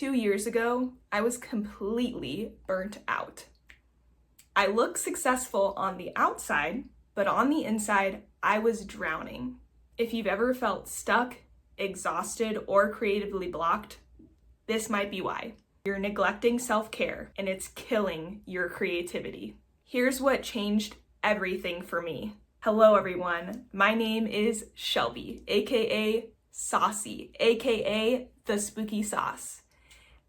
2 years ago, I was completely burnt out. I looked successful on the outside, but on the inside, I was drowning. If you've ever felt stuck, exhausted, or creatively blocked, this might be why. You're neglecting self-care and it's killing your creativity. Here's what changed everything for me. Hello everyone, my name is Shelbi, aka Saucy, aka the Spooki Sauce.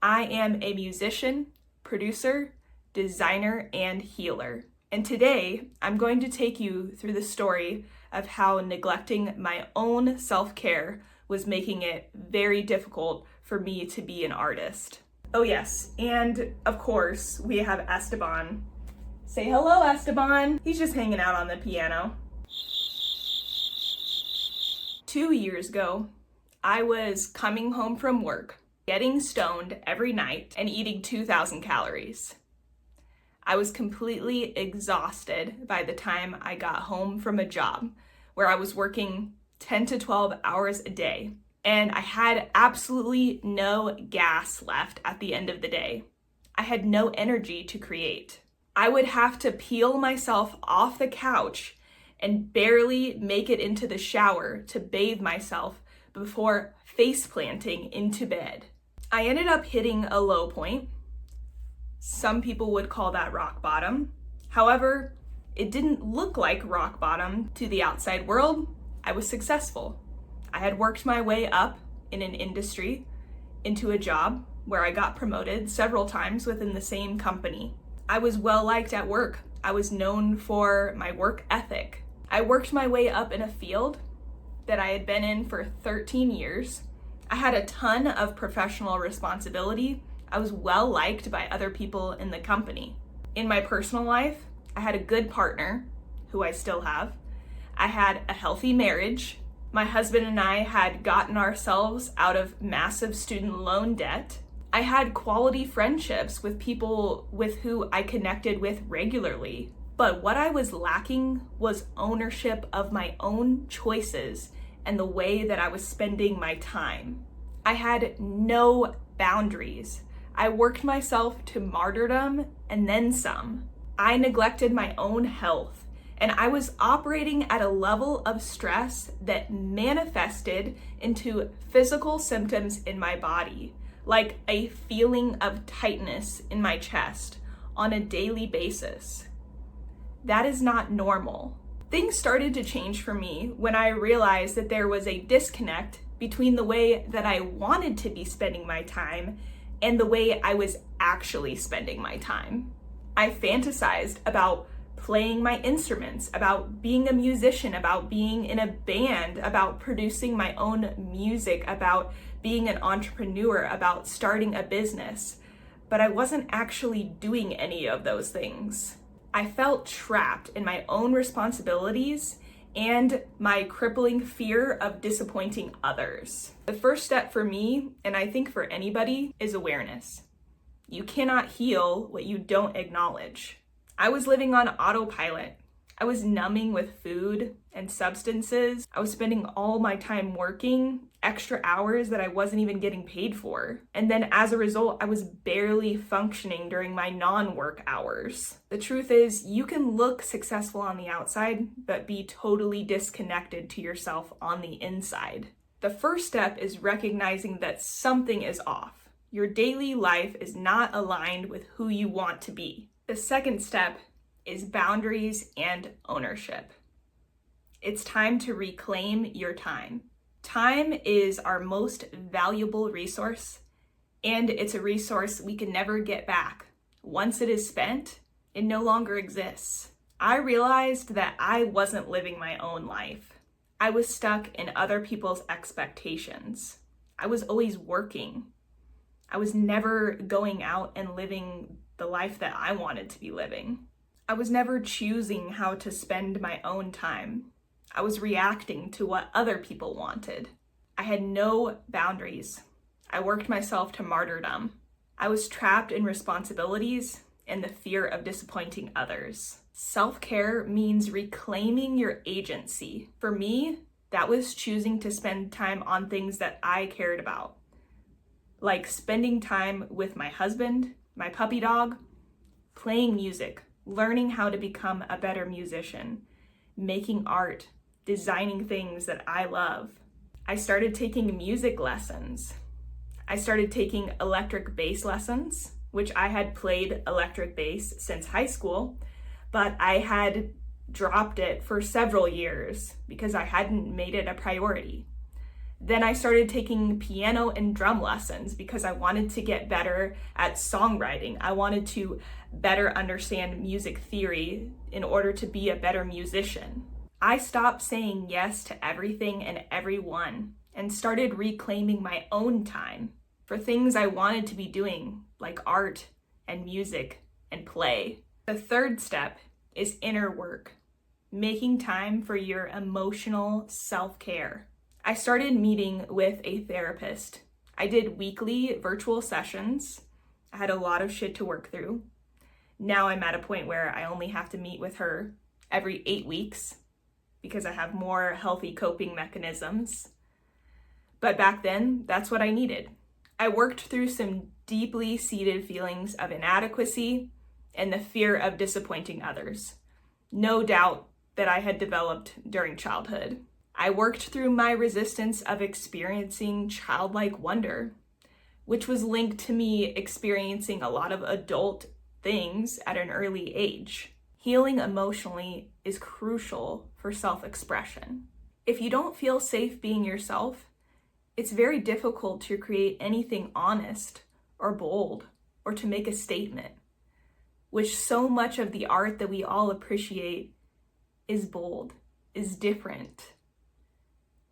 I am a musician, producer, designer, and healer. And today, I'm going to take you through the story of how neglecting my own self-care was making it very difficult for me to be an artist. Oh yes, and of course, we have Esteban. Say hello, Esteban. He's just hanging out on the piano. 2 years ago, I was coming home from work, getting stoned every night and eating 2,000 calories. I was completely exhausted by the time I got home from a job where I was working 10 to 12 hours a day, and I had absolutely no gas left at the end of the day. I had no energy to create. I would have to peel myself off the couch and barely make it into the shower to bathe myself before face planting into bed. I ended up hitting a low point. Some people would call that rock bottom. However, it didn't look like rock bottom to the outside world. I was successful. I had worked my way up in an industry into a job where I got promoted several times within the same company. I was well liked at work. I was known for my work ethic. I worked my way up in a field that I had been in for 13 years. I had a ton of professional responsibility. I was well liked by other people in the company. In my personal life, I had a good partner, who I still have. I had a healthy marriage. My husband and I had gotten ourselves out of massive student loan debt. I had quality friendships with people with who I connected with regularly. But what I was lacking was ownership of my own choices and the way that I was spending my time. I had no boundaries. I worked myself to martyrdom and then some. I neglected my own health, and I was operating at a level of stress that manifested into physical symptoms in my body, like a feeling of tightness in my chest on a daily basis. That is not normal. Things started to change for me when I realized that there was a disconnect between the way that I wanted to be spending my time and the way I was actually spending my time. I fantasized about playing my instruments, about being a musician, about being in a band, about producing my own music, about being an entrepreneur, about starting a business. But I wasn't actually doing any of those things. I felt trapped in my own responsibilities and my crippling fear of disappointing others. The first step for me, and I think for anybody, is awareness. You cannot heal what you don't acknowledge. I was living on autopilot. I was numbing with food and substances. I was spending all my time working extra hours that I wasn't even getting paid for. And then as a result, I was barely functioning during my non-work hours. The truth is, you can look successful on the outside, but be totally disconnected to yourself on the inside. The first step is recognizing that something is off. Your daily life is not aligned with who you want to be. The second step is boundaries and ownership. It's time to reclaim your time. Time is our most valuable resource, and it's a resource we can never get back. Once it is spent, it no longer exists. I realized that I wasn't living my own life. I was stuck in other people's expectations. I was always working. I was never going out and living the life that I wanted to be living. I was never choosing how to spend my own time. I was reacting to what other people wanted. I had no boundaries. I worked myself to martyrdom. I was trapped in responsibilities and the fear of disappointing others. Self-care means reclaiming your agency. For me, that was choosing to spend time on things that I cared about. like spending time with my husband, my puppy dog, playing music, learning how to become a better musician, making art, designing things that I love. I started taking music lessons. I started taking electric bass lessons, which I had played electric bass since high school, but I had dropped it for several years because I hadn't made it a priority. Then I started taking piano and drum lessons because I wanted to get better at songwriting. I wanted to better understand music theory in order to be a better musician. I stopped saying yes to everything and everyone and started reclaiming my own time for things I wanted to be doing, like art and music and play. The third step is inner work, making time for your emotional self-care. I started meeting with a therapist. I did weekly virtual sessions. I had a lot of shit to work through. Now I'm at a point where I only have to meet with her every 8 weeks because I have more healthy coping mechanisms. But back then, that's what I needed. I worked through some deeply seated feelings of inadequacy and the fear of disappointing others. No doubt that I had developed during childhood. I worked through my resistance of experiencing childlike wonder, which was linked to me experiencing a lot of adult things at an early age. Healing emotionally is crucial for self-expression. If you don't feel safe being yourself, it's very difficult to create anything honest or bold or to make a statement, which so much of the art that we all appreciate is bold, is different.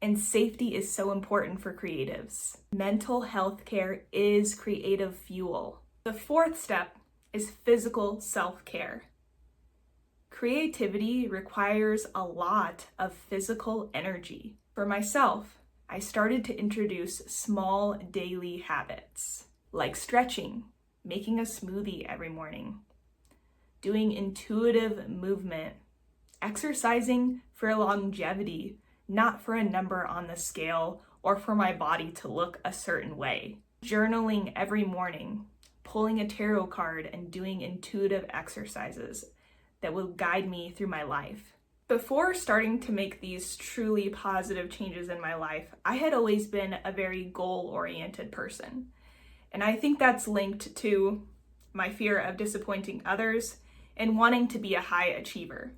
And safety is so important for creatives. Mental health care is creative fuel. The fourth step is physical self-care. Creativity requires a lot of physical energy. For myself, I started to introduce small daily habits like stretching, making a smoothie every morning, doing intuitive movement, exercising for longevity, not for a number on the scale or for my body to look a certain way, journaling every morning, pulling a tarot card and doing intuitive exercises that will guide me through my life. Before starting to make these truly positive changes in my life, I had always been a very goal-oriented person. And I think that's linked to my fear of disappointing others and wanting to be a high achiever.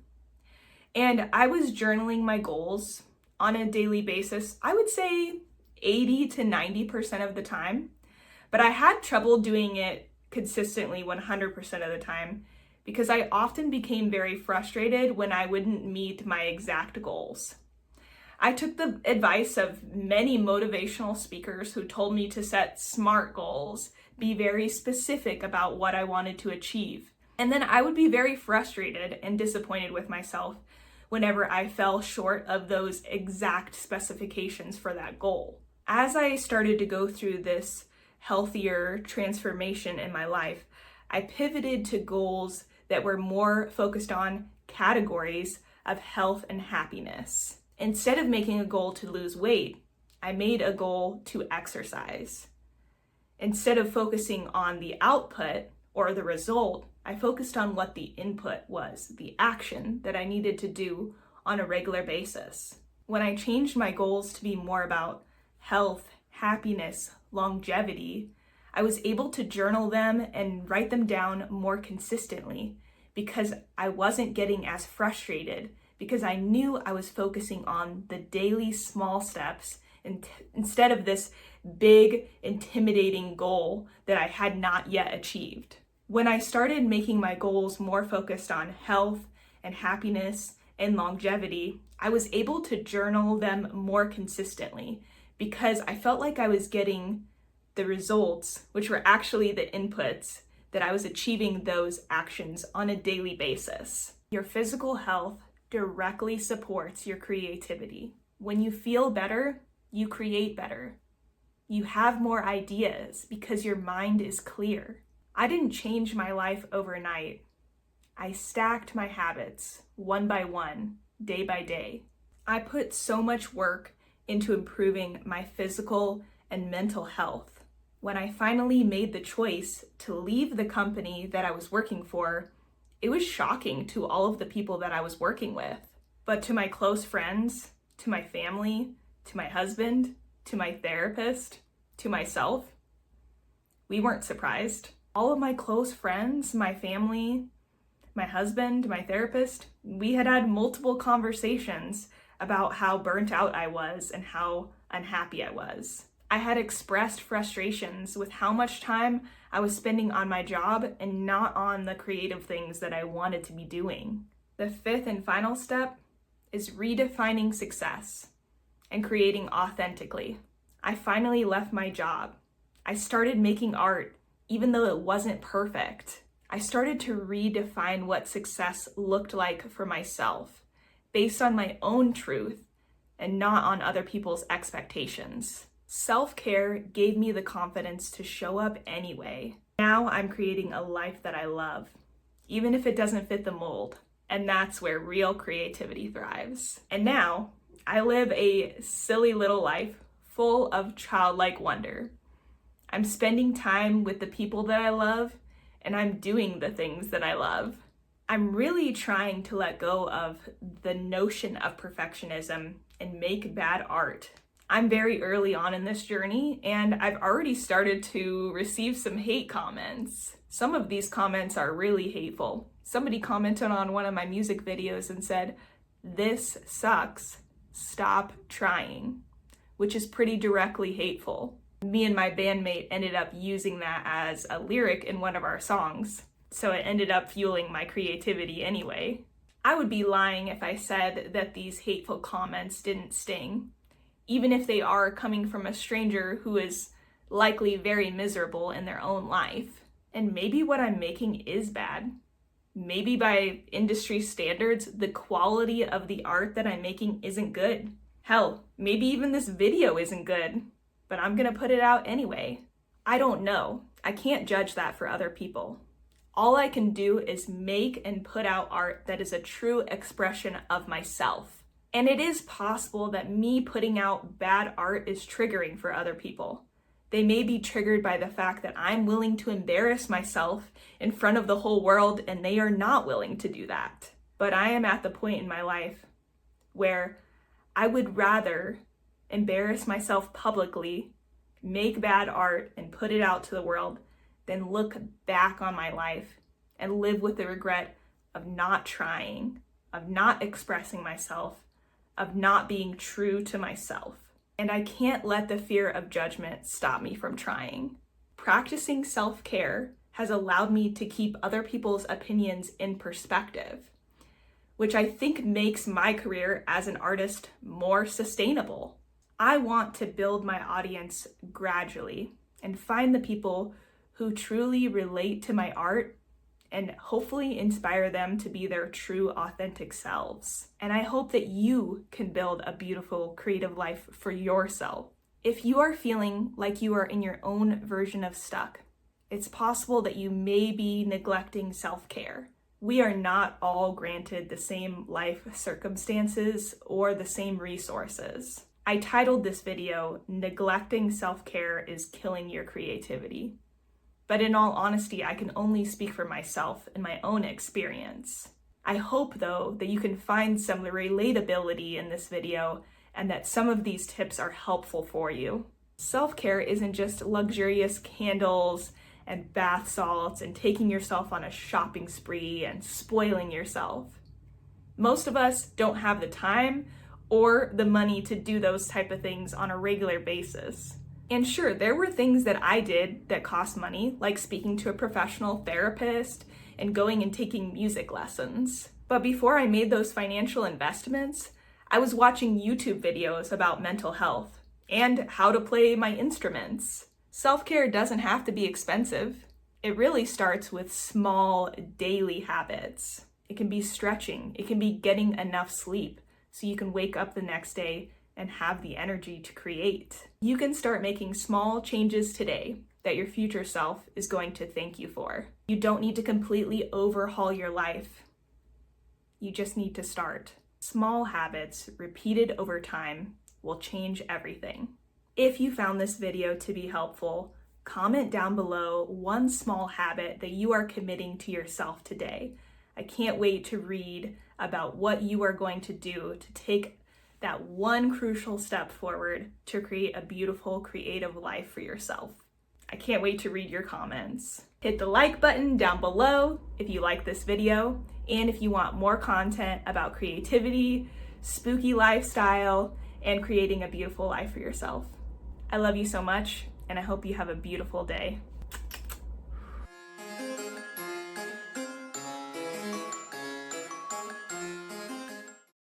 And I was journaling my goals on a daily basis, I would say 80 to 90% of the time, but I had trouble doing it consistently 100% of the time because I often became very frustrated when I wouldn't meet my exact goals. I took the advice of many motivational speakers who told me to set SMART goals, be very specific about what I wanted to achieve. And then I would be very frustrated and disappointed with myself whenever I fell short of those exact specifications for that goal. As I started to go through this healthier transformation in my life, I pivoted to goals that were more focused on categories of health and happiness. Instead of making a goal to lose weight, I made a goal to exercise. Instead of focusing on the output or the result, I focused on what the input was, the action that I needed to do on a regular basis. When I changed my goals to be more about health, happiness, longevity, I was able to journal them and write them down more consistently because I wasn't getting as frustrated because I knew I was focusing on the daily small steps instead of this big, intimidating goal that I had not yet achieved. When I started making my goals more focused on health and happiness and longevity, I was able to journal them more consistently because I felt like I was getting the results, which were actually the inputs, that I was achieving those actions on a daily basis. Your physical health directly supports your creativity. When you feel better, you create better. You have more ideas because your mind is clear. I didn't change my life overnight. I stacked my habits one by one, day by day. I put so much work into improving my physical and mental health. When I finally made the choice to leave the company that I was working for, it was shocking to all of the people that I was working with. But to my close friends, to my family, to my husband, to my therapist, to myself, we weren't surprised. All of my close friends, my family, my husband, my therapist, we had multiple conversations about how burnt out I was and how unhappy I was. I had expressed frustrations with how much time I was spending on my job and not on the creative things that I wanted to be doing. The fifth and final step is redefining success and creating authentically. I finally left my job. I started making art, even though it wasn't perfect. I started to redefine what success looked like for myself, based on my own truth and not on other people's expectations. Self-care gave me the confidence to show up anyway. Now I'm creating a life that I love, even if it doesn't fit the mold. And that's where real creativity thrives. And now I live a silly little life full of childlike wonder. I'm spending time with the people that I love, and I'm doing the things that I love. I'm really trying to let go of the notion of perfectionism and make bad art. I'm very early on in this journey, and I've already started to receive some hate comments. Some of these comments are really hateful. Somebody commented on one of my music videos and said, "This sucks, stop trying," which is pretty directly hateful. Me and my bandmate ended up using that as a lyric in one of our songs, so it ended up fueling my creativity anyway. I would be lying if I said that these hateful comments didn't sting, even if they are coming from a stranger who is likely very miserable in their own life. And maybe what I'm making is bad. Maybe by industry standards, the quality of the art that I'm making isn't good. Hell, maybe even this video isn't good, but I'm gonna put it out anyway. I don't know. I can't judge that for other people. All I can do is make and put out art that is a true expression of myself. And it is possible that me putting out bad art is triggering for other people. They may be triggered by the fact that I'm willing to embarrass myself in front of the whole world, and they are not willing to do that. But I am at the point in my life where I would rather embarrass myself publicly, make bad art, and put it out to the world than look back on my life and live with the regret of not trying, of not expressing myself, of not being true to myself. And I can't let the fear of judgment stop me from trying. Practicing self-care has allowed me to keep other people's opinions in perspective, which I think makes my career as an artist more sustainable. I want to build my audience gradually and find the people who truly relate to my art and hopefully inspire them to be their true, authentic selves. And I hope that you can build a beautiful, creative life for yourself. If you are feeling like you are in your own version of stuck, it's possible that you may be neglecting self-care. We are not all granted the same life circumstances or the same resources. I titled this video, "Neglecting Self-Care is Killing Your Creativity." But in all honesty, I can only speak for myself and my own experience. I hope, though, that you can find some relatability in this video and that some of these tips are helpful for you. Self-care isn't just luxurious candles and bath salts and taking yourself on a shopping spree and spoiling yourself. Most of us don't have the time or the money to do those type of things on a regular basis. And sure, there were things that I did that cost money, like speaking to a professional therapist and going and taking music lessons. But before I made those financial investments, I was watching YouTube videos about mental health and how to play my instruments. Self-care doesn't have to be expensive. It really starts with small daily habits. It can be stretching. It can be getting enough sleep so you can wake up the next day and have the energy to create. You can start making small changes today that your future self is going to thank you for. You don't need to completely overhaul your life. You just need to start. Small habits repeated over time will change everything. If you found this video to be helpful, Comment down below one small habit that you are committing to yourself today. I can't wait to read about what you are going to do to take that one crucial step forward to create a beautiful, creative life for yourself. I can't wait to read your comments. Hit the like button down below if you like this video, and if you want more content about creativity, spooky lifestyle, and creating a beautiful life for yourself. I love you so much, and I hope you have a beautiful day.